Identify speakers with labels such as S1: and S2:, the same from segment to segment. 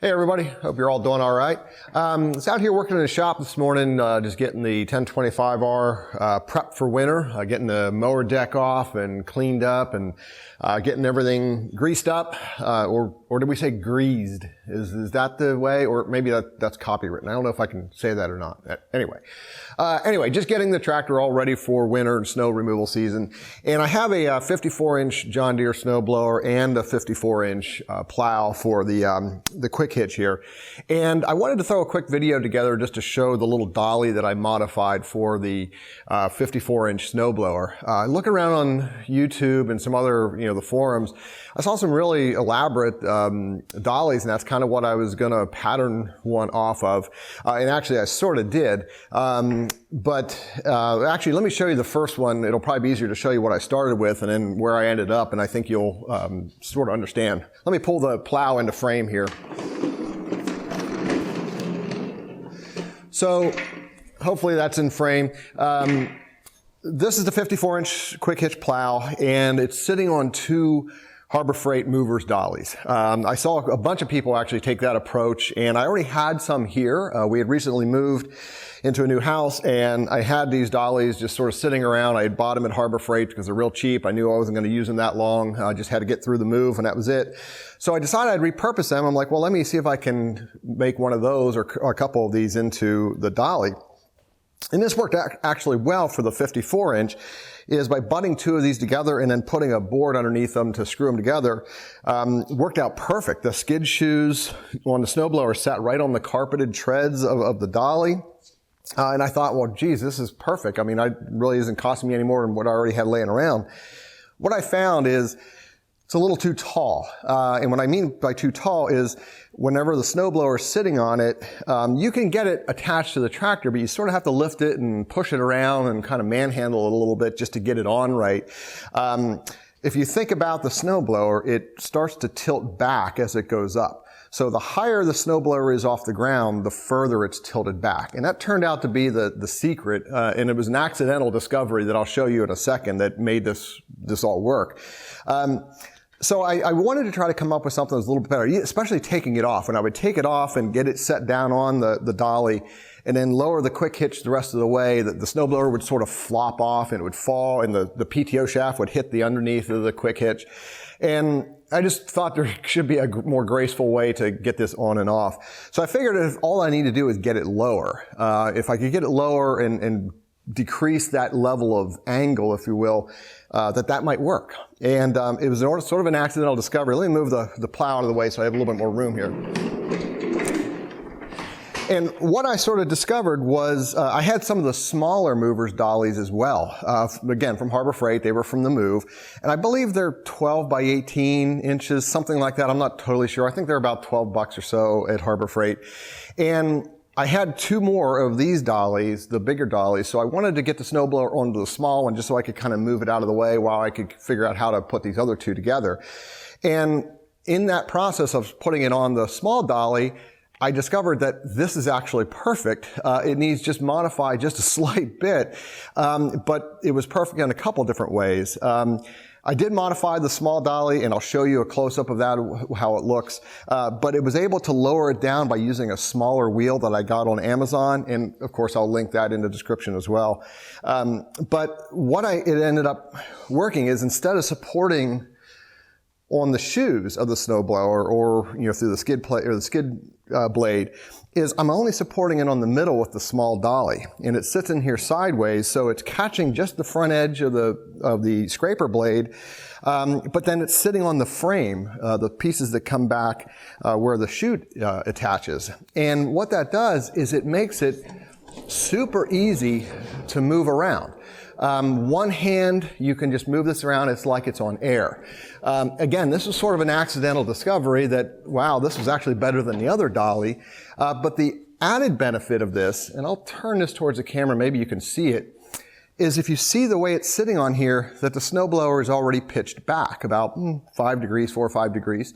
S1: Hey everybody, hope you're all doing all right. I was out here working in the shop this morning, just getting the 1025R prepped for winter, getting the mower deck off and cleaned up and getting everything greased up, or did we say greased? Is that the way? Or maybe that's copywritten. I don't know if I can say that or not. Anyway, just getting the tractor all ready for winter and snow removal season. And I have a 54-inch John Deere snowblower and a 54-inch plow for the quick hitch here. And I wanted to throw a quick video together just to show the little dolly that I modified for the 54-inch snowblower. Looking around on YouTube and some other, the forums, I saw some really elaborate dollies, and that's kind of what I was going to pattern one off of. And actually, I sort of did. But actually, let me show you the first one. It'll probably be easier to show you what I started with and then where I ended up, and I think you'll sort of understand. Let me pull the plow into frame here. So hopefully that's in frame. This is the 54-inch quick hitch plow, and it's sitting on two Harbor Freight movers dollies. I saw a bunch of people actually take that approach, and I already had some here. We had recently moved into a new house, and I had these dollies just sort of sitting around. I had bought them at Harbor Freight because they're real cheap. I knew I wasn't going to use them that long. I just had to get through the move, and that was it. So I decided I'd repurpose them. I'm like, well, let me see if I can make one of those or a couple of these into the dolly. And this worked actually well for the 54-inch, is by butting two of these together and then putting a board underneath them to screw them together. Worked out perfect. The skid shoes on the snowblower sat right on the carpeted treads of the dolly. And I thought, well, geez, this is perfect. I mean, it really isn't costing me any more than what I already had laying around. What I found is it's a little too tall. And what I mean by too tall is whenever the snowblower is sitting on it, you can get it attached to the tractor, but you sort of have to lift it and push it around and kind of manhandle it a little bit just to get it on right. If you think about the snowblower, it starts to tilt back as it goes up. So the higher the snowblower is off the ground, the further it's tilted back. And that turned out to be the secret, and it was an accidental discovery that I'll show you in a second that made this all work. So I wanted to try to come up with something that's a little bit better, especially taking it off. When I would take it off and get it set down on the dolly and then lower the quick hitch the rest of the way, the snowblower would sort of flop off and it would fall, and the PTO shaft would hit the underneath of the quick hitch. And I just thought there should be a more graceful way to get this on and off. So I figured if all I need to do is get it lower, if I could get it lower and decrease that level of angle, if you will, that might work. And it was sort of an accidental discovery. Let me move the plow out of the way so I have a little bit more room here. And what I sort of discovered was I had some of the smaller movers dollies as well. Again, from Harbor Freight, they were from the move. And I believe they're 12 by 18 inches, something like that. I'm not totally sure. I think they're about $12 or so at Harbor Freight. And I had two more of these dollies, the bigger dollies, so I wanted to get the snowblower onto the small one just so I could kind of move it out of the way while I could figure out how to put these other two together. And in that process of putting it on the small dolly, I discovered that this is actually perfect. It needs just modified just a slight bit, but it was perfect in a couple different ways. I did modify the small dolly, and I'll show you a close-up of that, how it looks. But it was able to lower it down by using a smaller wheel that I got on Amazon, and of course I'll link that in the description as well. But what it ended up working is, instead of supporting on the shoes of the snowblower or through the skid plate or the skid blade, is I'm only supporting it on the middle with the small dolly, and it sits in here sideways, so it's catching just the front edge of the scraper blade, but then it's sitting on the frame, the pieces that come back where the chute attaches. And what that does is it makes it super easy to move around. One hand, you can just move this around. It's like it's on air. Again, this was sort of an accidental discovery that, wow, this was actually better than the other dolly. But the added benefit of this, and I'll turn this towards the camera, maybe you can see it, is if you see the way it's sitting on here, that the snowblower is already pitched back about 4 or 5 degrees.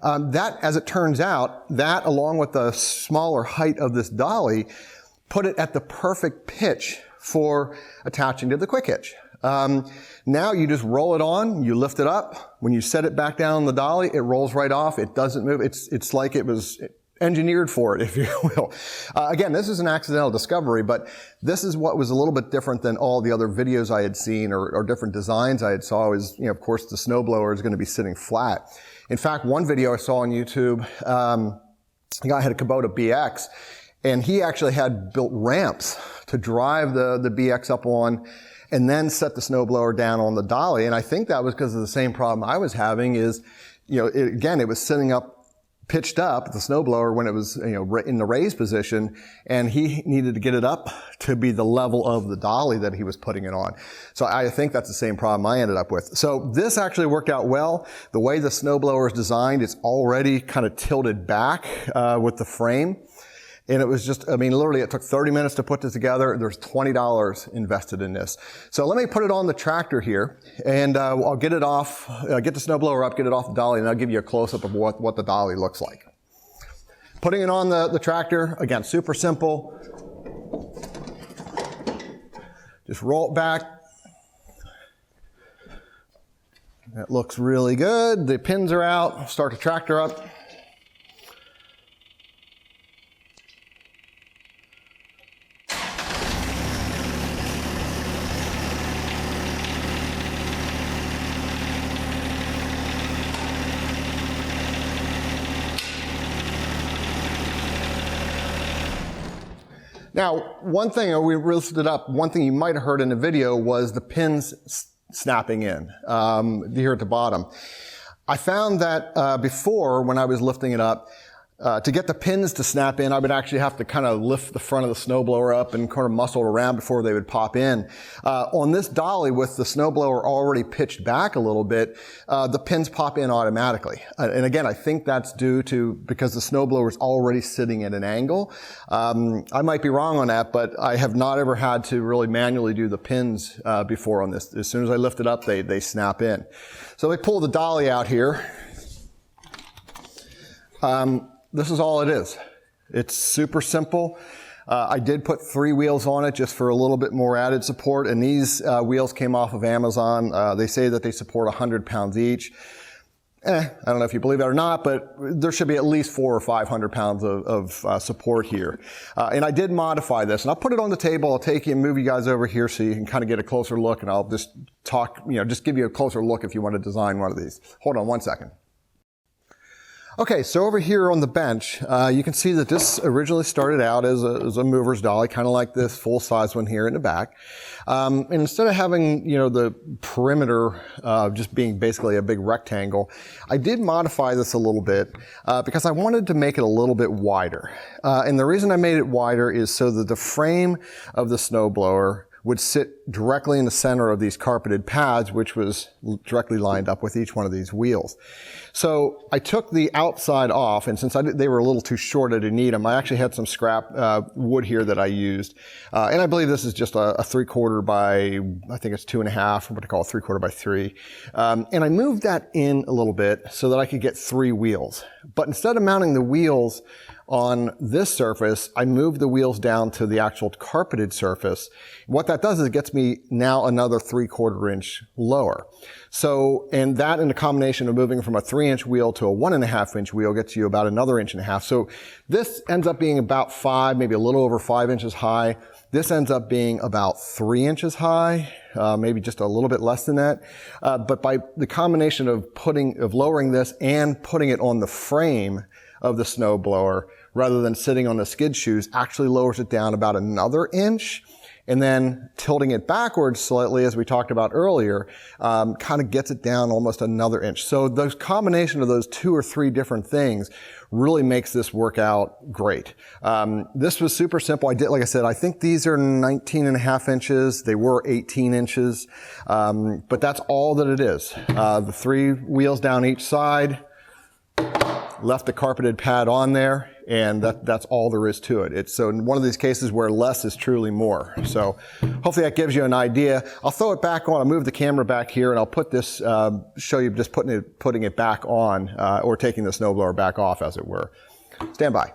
S1: That, as it turns out, that along with the smaller height of this dolly, put it at the perfect pitch for attaching to the quick hitch. Now you just roll it on, you lift it up. When you set it back down on the dolly, it rolls right off. It doesn't move. It's like it was engineered for it, if you will. Again, this is an accidental discovery, but this is what was a little bit different than all the other videos I had seen or different designs I had saw. Was, of course, the snowblower is going to be sitting flat. In fact, one video I saw on YouTube, the guy had a Kubota BX, and he actually had built ramps to drive the BX up on and then set the snowblower down on the dolly. And I think that was because of the same problem I was having is, it was sitting up, pitched up, the snowblower, when it was, in the raised position, and he needed to get it up to be the level of the dolly that he was putting it on. So I think that's the same problem I ended up with. So this actually worked out well. The way the snowblower is designed, it's already kind of tilted back with the frame. And it was just, literally it took 30 minutes to put this together. There's $20 invested in this. So let me put it on the tractor here, and I'll get it off, get the snowblower up, get it off the dolly, and I'll give you a close-up of what the dolly looks like. Putting it on the tractor, again, super simple. Just roll it back. That looks really good. The pins are out. Start the tractor up. Now, one thing we listed up, one thing you might have heard in the video was the pins snapping in here at the bottom. I found that before, when I was lifting it up, to get the pins to snap in, I would actually have to kind of lift the front of the snowblower up and kind of muscle it around before they would pop in. On this dolly, with the snowblower already pitched back a little bit, the pins pop in automatically. And again, I think that's due to because the snowblower is already sitting at an angle. I might be wrong on that, but I have not ever had to really manually do the pins before on this. As soon as I lift it up, they snap in. So we pull the dolly out here. This is all it is. It's super simple. I did put 3 wheels on it just for a little bit more added support, and these wheels came off of Amazon. They say that they support 100 pounds each. I don't know if you believe that or not, but there should be at least 400 or 500 pounds of support here. And I did modify this, and I'll put it on the table. I'll take you and move you guys over here so you can kind of get a closer look, and I'll just talk, just give you a closer look if you want to design one of these. Hold on one second. Okay, so over here on the bench, you can see that this originally started out as a mover's dolly, kind of like this full-size one here in the back. And instead of having, the perimeter just being basically a big rectangle, I did modify this a little bit because I wanted to make it a little bit wider. And the reason I made it wider is so that the frame of the snowblower would sit directly in the center of these carpeted pads, which was directly lined up with each one of these wheels. So I took the outside off, and since they were a little too short, I didn't need them. I actually had some scrap wood here that I used. And I believe this is just a 3/4 by, I think it's 2.5, what I call 3/4 by 3. And I moved that in a little bit so that I could get 3 wheels. But instead of mounting the wheels on this surface, I moved the wheels down to the actual carpeted surface. What that does is it gets me now another 3/4 inch lower. So, and that in the combination of moving from a 3-inch wheel to a 1.5-inch wheel gets you about another 1.5 inches. So this ends up being about 5, maybe a little over 5 inches high. This ends up being about 3 inches high, maybe just a little bit less than that. But by the combination of lowering this and putting it on the frame of the snowblower, rather than sitting on the skid shoes, actually lowers it down about another inch. And then tilting it backwards slightly, as we talked about earlier, kind of gets it down almost another inch. So the combination of those 2 or 3 different things really makes this work out great. This was super simple. Like I said, I think these are 19.5 inches. They were 18 inches. But that's all that it is. The 3 wheels down each side, left the carpeted pad on there, and that's all there is to it. It's so in one of these cases where less is truly more. So hopefully that gives you an idea. I'll throw it back on. I'll move the camera back here, and I'll put this, show you just putting it back on, or taking the snowblower back off, as it were. Stand by.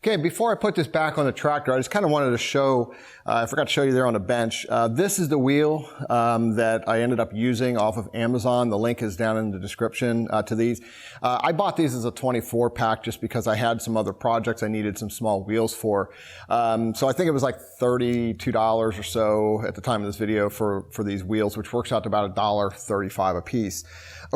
S1: Okay, before I put this back on the tractor, I just kind of wanted to show, I forgot to show you there on the bench. This is the wheel that I ended up using off of Amazon. The link is down in the description to these. I bought these as a 24 pack just because I had some other projects I needed some small wheels for. So I think it was like $32 or so at the time of this video for these wheels, which works out to about $1.35 a piece.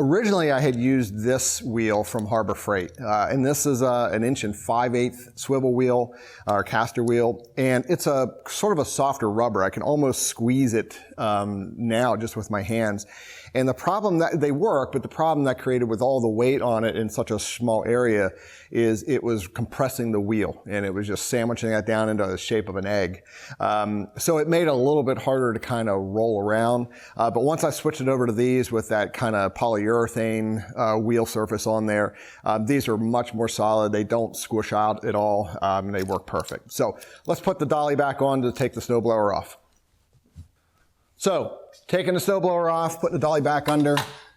S1: Originally, I had used this wheel from Harbor Freight, and this is an 1 5/8 swivel wheel, or caster wheel, and it's a sort of a softer rubber. I can almost squeeze it now just with my hands. And the problem that they work, but the problem that created with all the weight on it in such a small area is it was compressing the wheel, and it was just sandwiching that down into the shape of an egg. So it made it a little bit harder to kind of roll around. But once I switched it over to these with that kind of polyurethane wheel surface on there, these are much more solid. They don't squish out at all, and they work perfect. So let's put the dolly back on to take the snowblower off. So, taking the snowblower off, putting the dolly back under,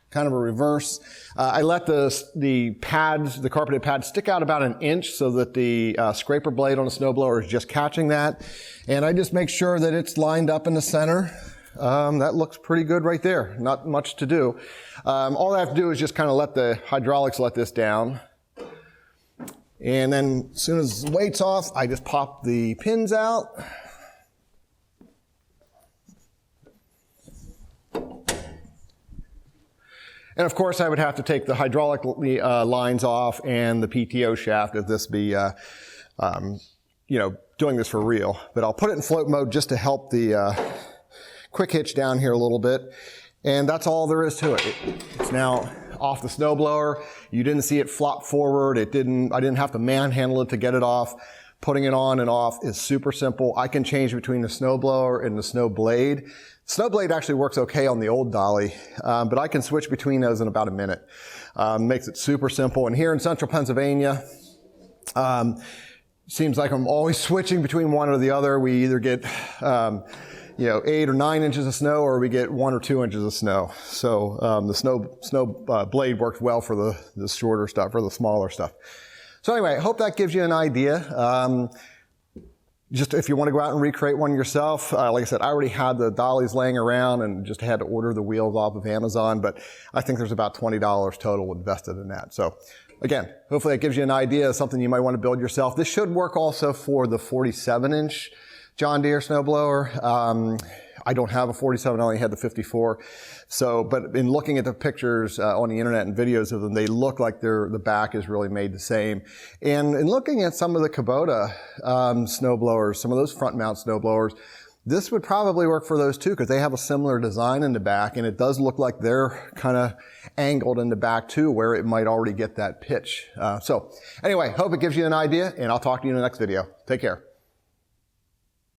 S1: kind of a reverse. I let the pads, the carpeted pads, stick out about 1 inch so that the scraper blade on the snowblower is just catching that. And I just make sure that it's lined up in the center. That looks pretty good right there. Not much to do. All I have to do is just kind of let the hydraulics let this down. And then as soon as the weight's off, I just pop the pins out. And of course, I would have to take the hydraulic lines off and the PTO shaft if this be, doing this for real. But I'll put it in float mode just to help the quick hitch down here a little bit. And that's all there is to it. It's now off the snowblower. You didn't see it flop forward. I didn't have to manhandle it to get it off. Putting it on and off is super simple. I can change between the snowblower and the snow blade. Snow blade actually works okay on the old dolly, but I can switch between those in about a minute. Makes it super simple. And here in central Pennsylvania, seems like I'm always switching between one or the other. We either get 8 or 9 inches of snow, or we get 1 or 2 inches of snow. So the snow blade works well for the shorter stuff, or the smaller stuff. So anyway, I hope that gives you an idea. Just if you want to go out and recreate one yourself, like I said, I already had the dollies laying around and just had to order the wheels off of Amazon, but I think there's about $20 total invested in that. So again, hopefully that gives you an idea of something you might want to build yourself. This should work also for the 47-inch John Deere snowblower. I don't have a 47, I only had the 54. So, but in looking at the pictures on the internet and videos of them, they look like the back is really made the same. And in looking at some of the Kubota snowblowers, some of those front mount snowblowers, this would probably work for those too, because they have a similar design in the back, and it does look like they're kind of angled in the back too, where it might already get that pitch. So anyway, hope it gives you an idea, and I'll talk to you in the next video. Take care.